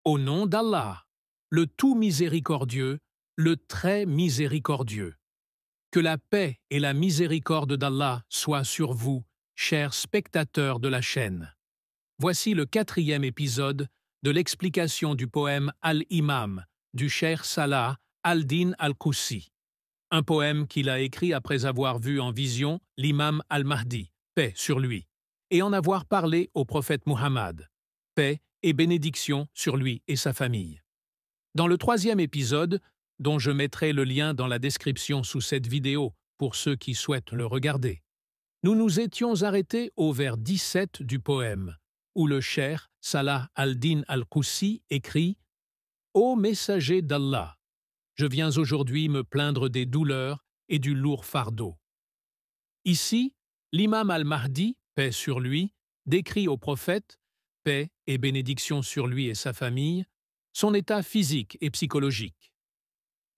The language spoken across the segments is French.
Au nom d'Allah, le tout miséricordieux, le très miséricordieux. Que la paix et la miséricorde d'Allah soient sur vous, chers spectateurs de la chaîne. Voici le 4e épisode de l'explication du poème Al-Imam du cheikh Salah al-Din al-Qusi, un poème qu'il a écrit après avoir vu en vision l'imam al-Mahdi, paix sur lui, et en avoir parlé au prophète Muhammad, paix et bénédiction sur lui et sa famille. Dans le 3e épisode, dont je mettrai le lien dans la description sous cette vidéo pour ceux qui souhaitent le regarder, nous nous étions arrêtés au vers 17 du poème, où le cheikh Salah al-Din al-Qusi écrit « Ô messager d'Allah, je viens aujourd'hui me plaindre des douleurs et du lourd fardeau. » Ici, l'imam al-Mahdi, paix sur lui, décrit au prophète, paix et bénédiction sur lui et sa famille, son état physique et psychologique.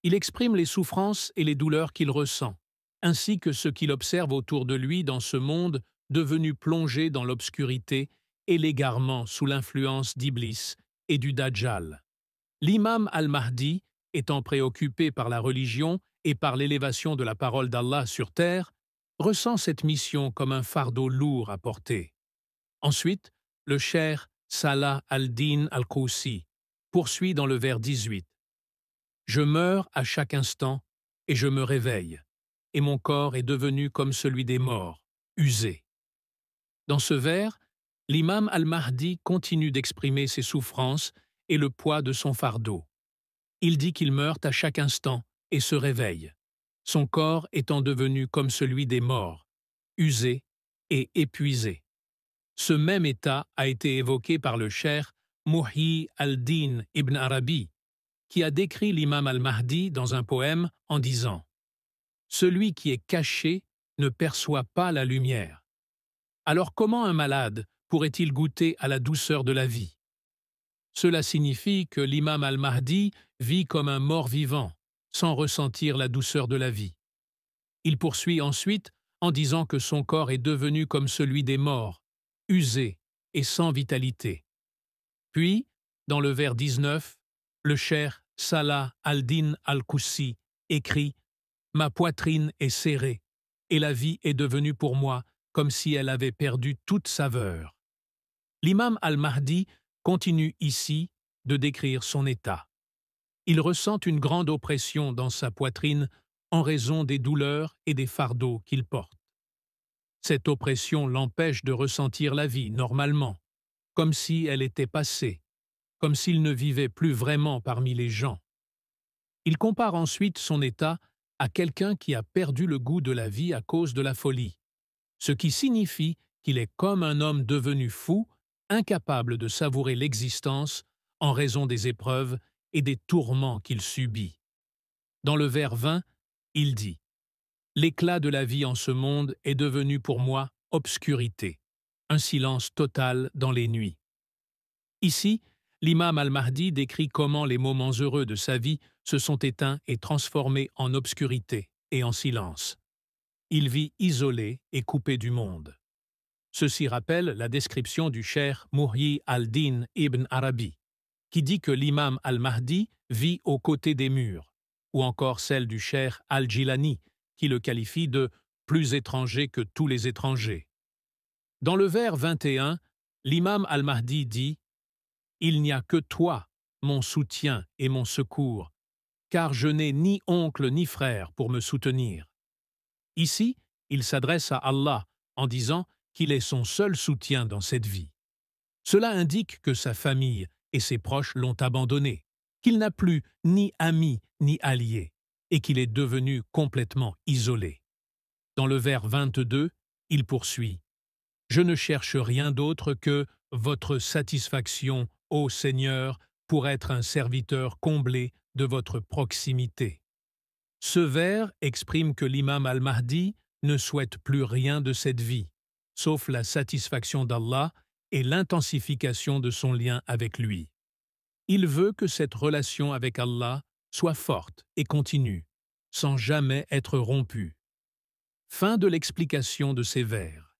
Il exprime les souffrances et les douleurs qu'il ressent, ainsi que ce qu'il observe autour de lui dans ce monde devenu plongé dans l'obscurité et l'égarement sous l'influence d'Iblis et du Dajjal. L'imam al-Mahdi, étant préoccupé par la religion et par l'élévation de la parole d'Allah sur terre, ressent cette mission comme un fardeau lourd à porter. Ensuite, le cheikh Salah al-Din al-Qusi poursuit dans le vers 18. « Je meurs à chaque instant et je me réveille, et mon corps est devenu comme celui des morts, usé. » Dans ce vers, l'imam al-Mahdi continue d'exprimer ses souffrances et le poids de son fardeau. Il dit qu'il meurt à chaque instant et se réveille, son corps étant devenu comme celui des morts, usé et épuisé. Ce même état a été évoqué par le cheikh Muhyi al-Din ibn Arabi, qui a décrit l'imam al-Mahdi dans un poème en disant « Celui qui est caché ne perçoit pas la lumière. Alors comment un malade pourrait-il goûter à la douceur de la vie ?» Cela signifie que l'imam al-Mahdi vit comme un mort-vivant, sans ressentir la douceur de la vie. Il poursuit ensuite en disant que son corps est devenu comme celui des morts, usé et sans vitalité. Puis, dans le vers 19, le cheikh Salah al-Din al-Qusi écrit « Ma poitrine est serrée, et la vie est devenue pour moi comme si elle avait perdu toute saveur. » L'imam al-Mahdi continue ici de décrire son état. Il ressent une grande oppression dans sa poitrine en raison des douleurs et des fardeaux qu'il porte. Cette oppression l'empêche de ressentir la vie normalement, comme si elle était passée, comme s'il ne vivait plus vraiment parmi les gens. Il compare ensuite son état à quelqu'un qui a perdu le goût de la vie à cause de la folie, ce qui signifie qu'il est comme un homme devenu fou, incapable de savourer l'existence en raison des épreuves et des tourments qu'il subit. Dans le vers 20, il dit « L'éclat de la vie en ce monde est devenu pour moi obscurité, un silence total dans les nuits. » Ici, l'imam al-Mahdi décrit comment les moments heureux de sa vie se sont éteints et transformés en obscurité et en silence. Il vit isolé et coupé du monde. Ceci rappelle la description du cheikh Muhyi al-Din ibn Arabi, qui dit que l'imam al-Mahdi vit aux côtés des murs, ou encore celle du cheikh al-Jilani, qui le qualifie de « plus étranger que tous les étrangers ». Dans le vers 21, l'imam al-Mahdi dit « Il n'y a que toi, mon soutien et mon secours, car je n'ai ni oncle ni frère pour me soutenir. » Ici, il s'adresse à Allah en disant qu'il est son seul soutien dans cette vie. Cela indique que sa famille et ses proches l'ont abandonné, qu'il n'a plus ni amis ni alliés, et qu'il est devenu complètement isolé. Dans le vers 22, il poursuit « Je ne cherche rien d'autre que votre satisfaction, ô Seigneur, pour être un serviteur comblé de votre proximité. » Ce vers exprime que l'imam al-Mahdi ne souhaite plus rien de cette vie, sauf la satisfaction d'Allah et l'intensification de son lien avec lui. Il veut que cette relation avec Allah soit forte et continue, sans jamais être rompue. Fin de l'explication de ces vers.